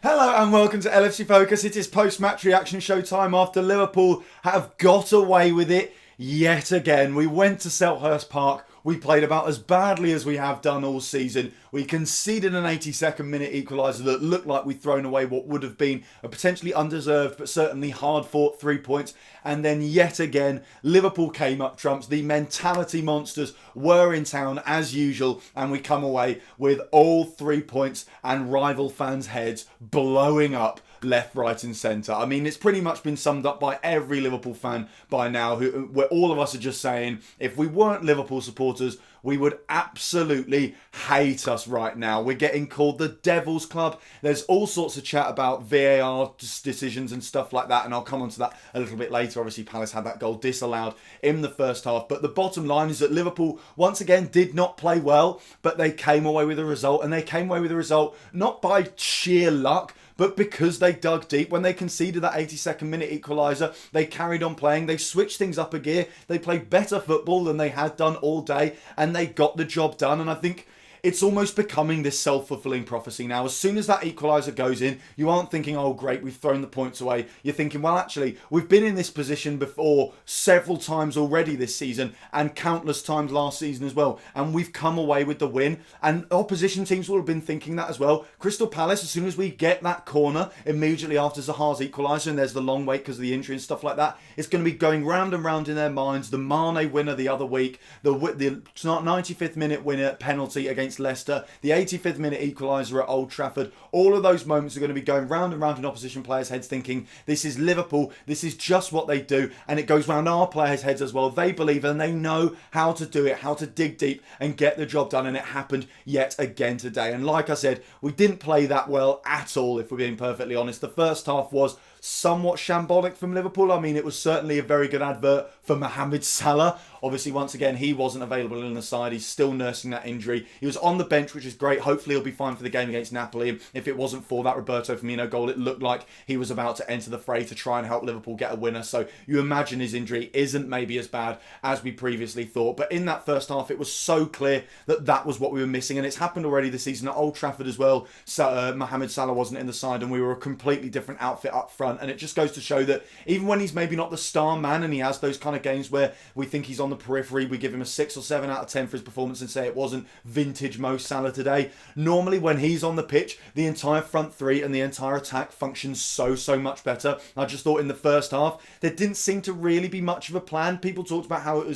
Hello and welcome to LFC Focus. It is post-match reaction show time after Liverpool have got away with it yet again. We went to Selhurst Park. We played about as badly as we have done all season. We conceded an 82nd minute equaliser that looked like we'd thrown away what would have been a potentially undeserved but certainly hard fought 3 points. And then yet again, Liverpool came up trumps. The mentality monsters were in town as usual, and we come away with all 3 points and rival fans' heads blowing up left, right and centre. I mean, it's pretty much been summed up by every Liverpool fan by now, where all of us are just saying, if we weren't Liverpool supporters, we would absolutely hate us right now. We're getting called the Devil's Club. There's all sorts of chat about VAR decisions and stuff like that, and I'll come on to that a little bit later. Obviously, Palace had that goal disallowed in the first half, but the bottom line is that Liverpool, once again, did not play well, but they came away with a result, and they came away with a result not by sheer luck, but because they dug deep. When they conceded that 82nd minute equaliser, they carried on playing. They switched things up a gear. They played better football than they had done all day, and they got the job done. And I think it's almost becoming this self-fulfilling prophecy now. As soon as that equaliser goes in, you aren't thinking, oh great, we've thrown the points away. You're thinking, well actually, we've been in this position before several times already this season and countless times last season as well. And we've come away with the win. And opposition teams will have been thinking that as well. Crystal Palace, as soon as we get that corner immediately after Zaha's equaliser, and there's the long wait because of the injury and stuff like that, it's going to be going round and round in their minds. The Mane winner the other week, the 95th minute winner penalty against Leicester, the 85th minute equaliser at Old Trafford. All of those moments are going to be going round and round in opposition players' heads thinking, this is Liverpool, this is just what they do, and it goes round our players' heads as well. They believe and they know how to do it, how to dig deep and get the job done, and it happened yet again today. And like I said, we didn't play that well at all, if we're being perfectly honest. The first half was somewhat shambolic from Liverpool. I mean, it was certainly a very good advert for Mohamed Salah. Obviously, once again, he wasn't available in the side. He's still nursing that injury. He was on the bench, which is great. Hopefully, he'll be fine for the game against Napoli. If it wasn't for that Roberto Firmino goal, it looked like he was about to enter the fray to try and help Liverpool get a winner. So you imagine his injury isn't maybe as bad as we previously thought. But in that first half, it was so clear that that was what we were missing. And it's happened already this season at Old Trafford as well. So, Mohamed Salah wasn't in the side and we were a completely different outfit up front. And it just goes to show that even when he's maybe not the star man and he has those kind of games where we think he's on the periphery, we give him a 6 or 7 out of 10 for his performance and say it wasn't vintage Mo Salah today. Normally when he's on the pitch, the entire front three and the entire attack functions so much better. I just thought in the first half there didn't seem to really be much of a plan. People talked about how it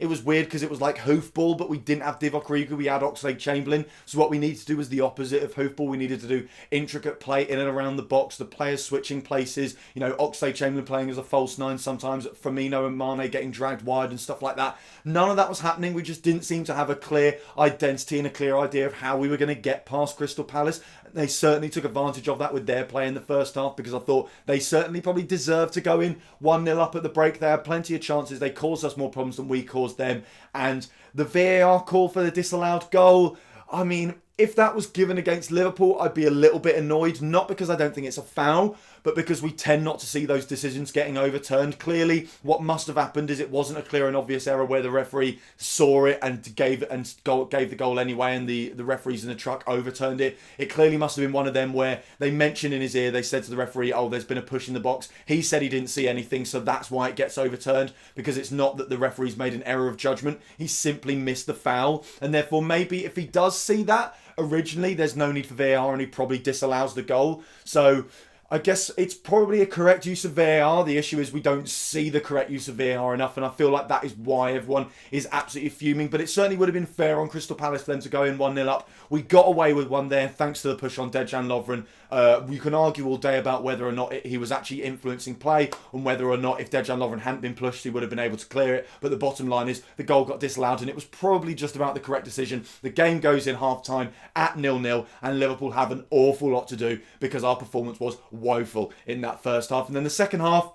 was weird because it was like hoofball, but we didn't have Divock Origi, we had Oxlade-Chamberlain. So what we needed to do was the opposite of hoofball. We needed to do intricate play in and around the box, the players switching places, you know, Oxlade-Chamberlain playing as a false nine sometimes, Firmino and Mane getting dragged wide and stuff like that. None of that was happening. We just didn't seem to have a clear identity and a clear idea of how we were going to get past Crystal Palace. They certainly took advantage of that with their play in the first half because I thought they certainly probably deserved to go in 1-0 up at the break. They had plenty of chances. They caused us more problems than we caused them. And the VAR call for the disallowed goal, I mean, if that was given against Liverpool, I'd be a little bit annoyed. Not because I don't think it's a foul, but because we tend not to see those decisions getting overturned. Clearly, what must have happened is it wasn't a clear and obvious error where the referee saw it and gave the goal anyway, and the referees in the truck overturned it. It clearly must have been one of them where they mentioned in his ear, they said to the referee, oh, there's been a push in the box. He said he didn't see anything, so that's why it gets overturned, because it's not that the referee's made an error of judgment. He simply missed the foul, and therefore maybe if he does see that originally, there's no need for VAR and he probably disallows the goal. So I guess it's probably a correct use of VAR. The issue is we don't see the correct use of VAR enough, and I feel like that is why everyone is absolutely fuming. But it certainly would have been fair on Crystal Palace for them to go in 1-0 up. We got away with one there thanks to the push on Dejan Lovren. You can argue all day about whether or not he was actually influencing play and whether or not if Dejan Lovren hadn't been pushed, he would have been able to clear it. But the bottom line is the goal got disallowed, and it was probably just about the correct decision. The game goes in half-time at 0-0, and Liverpool have an awful lot to do because our performance was woeful in that first half. And then the second half,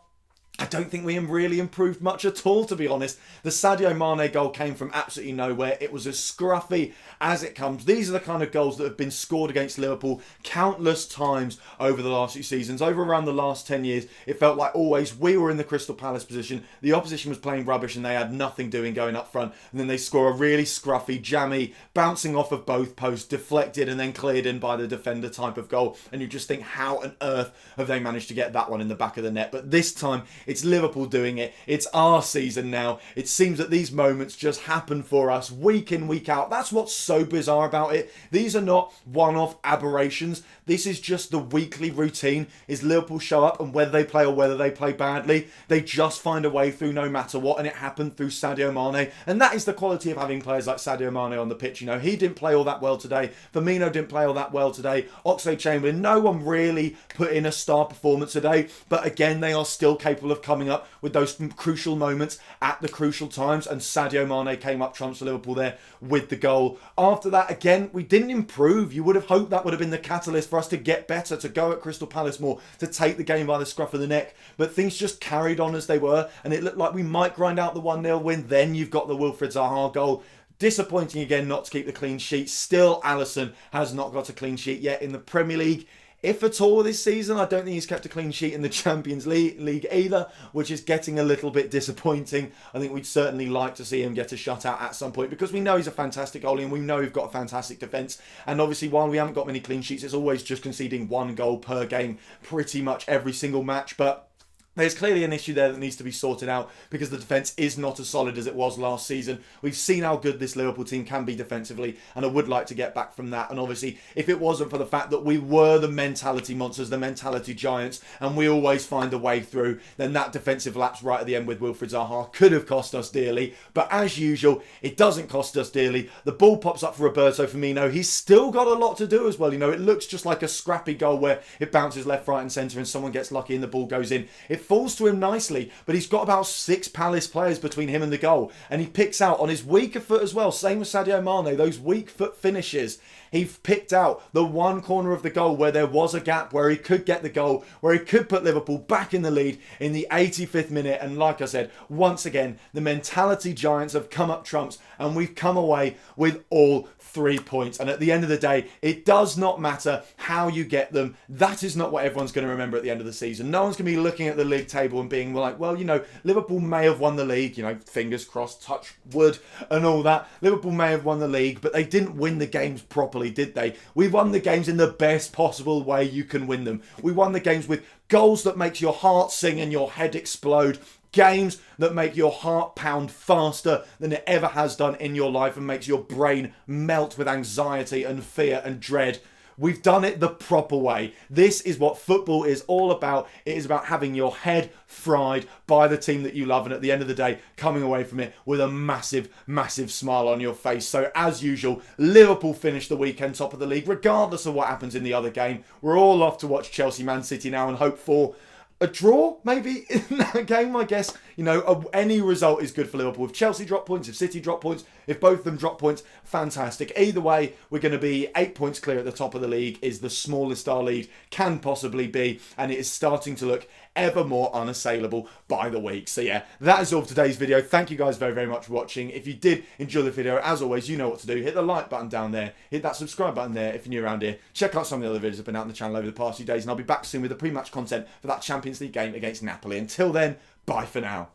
I don't think we really improved much at all, to be honest. The Sadio Mane goal came from absolutely nowhere. It was as scruffy as it comes. These are the kind of goals that have been scored against Liverpool countless times over the last few seasons. Over around the last 10 years, it felt like always we were in the Crystal Palace position. The opposition was playing rubbish and they had nothing doing going up front. And then they score a really scruffy, jammy, bouncing off of both posts, deflected and then cleared in by the defender type of goal. And you just think, how on earth have they managed to get that one in the back of the net? But this time, it's Liverpool doing it. It's our season now. It seems that these moments just happen for us week in, week out. That's what's so bizarre about it. These are not one-off aberrations. This is just the weekly routine. Is Liverpool show up, and whether they play or whether they play badly, they just find a way through no matter what, and it happened through Sadio Mane. And that is the quality of having players like Sadio Mane on the pitch. You know, he didn't play all that well today. Firmino didn't play all that well today. Oxlade-Chamberlain, no one really put in a star performance today. But again, they are still capable of coming up with those crucial moments at the crucial times, and Sadio Mane came up trumps for Liverpool there with the goal. After that, again, we didn't improve. You would have hoped that would have been the catalyst for us to get better, to go at Crystal Palace more, to take the game by the scruff of the neck, but things just carried on as they were, and it looked like we might grind out the 1-0 win. Then you've got the Wilfried Zaha goal. Disappointing again not to keep the clean sheet. Still, Alisson has not got a clean sheet yet in the Premier League. If at all this season, I don't think he's kept a clean sheet in the Champions League either, which is getting a little bit disappointing. I think we'd certainly like to see him get a shutout at some point, because we know he's a fantastic goalie and we know we've got a fantastic defence. And obviously, while we haven't got many clean sheets, it's always just conceding 1 goal per game pretty much every single match. But there's clearly an issue there that needs to be sorted out, because the defence is not as solid as it was last season. We've seen how good this Liverpool team can be defensively, and I would like to get back from that. And obviously, if it wasn't for the fact that we were the mentality monsters, the mentality giants, and we always find a way through, then that defensive lapse right at the end with Wilfried Zaha could have cost us dearly. But as usual, it doesn't cost us dearly. The ball pops up for Roberto Firmino. He's still got a lot to do as well. You know, it looks just like a scrappy goal where it bounces left, right and centre and someone gets lucky and the ball goes in. It falls to him nicely, but he's got about 6 Palace players between him and the goal, and he picks out on his weaker foot as well, same as Sadio Mane, those weak foot finishes. He picked out the one corner of the goal where there was a gap, where he could get the goal, where he could put Liverpool back in the lead in the 85th minute. And like I said, once again, the mentality giants have come up trumps, and we've come away with all 3 points. And at the end of the day, it does not matter how you get them. That is not what everyone's going to remember at the end of the season. No one's going to be looking at the league table and being like, well, you know, Liverpool may have won the league, you know, fingers crossed, touch wood and all that. Liverpool may have won the league, but they didn't win the games properly, did they? We won the games in the best possible way you can win them. We won the games with goals that makes your heart sing and your head explode. Games that make your heart pound faster than it ever has done in your life and makes your brain melt with anxiety and fear and dread. We've done it the proper way. This is what football is all about. It is about having your head fried by the team that you love, and at the end of the day, coming away from it with a massive, massive smile on your face. So as usual, Liverpool finish the weekend top of the league, regardless of what happens in the other game. We're all off to watch Chelsea Man City now and hope for a draw, maybe, in that game, I guess. You know, any result is good for Liverpool. If Chelsea drop points, if City drop points, if both of them drop points, fantastic. Either way, we're going to be 8 points clear at the top of the league, is the smallest our lead can possibly be, and it is starting to look ever more unassailable by the week. So yeah, that is all for today's video. Thank you guys very, very much for watching. If you did enjoy the video, as always, you know what to do. Hit the like button down there. Hit that subscribe button there if you're new around here. Check out some of the other videos that have been out on the channel over the past few days, and I'll be back soon with the pre-match content for that Champions League game against Napoli. Until then, bye for now.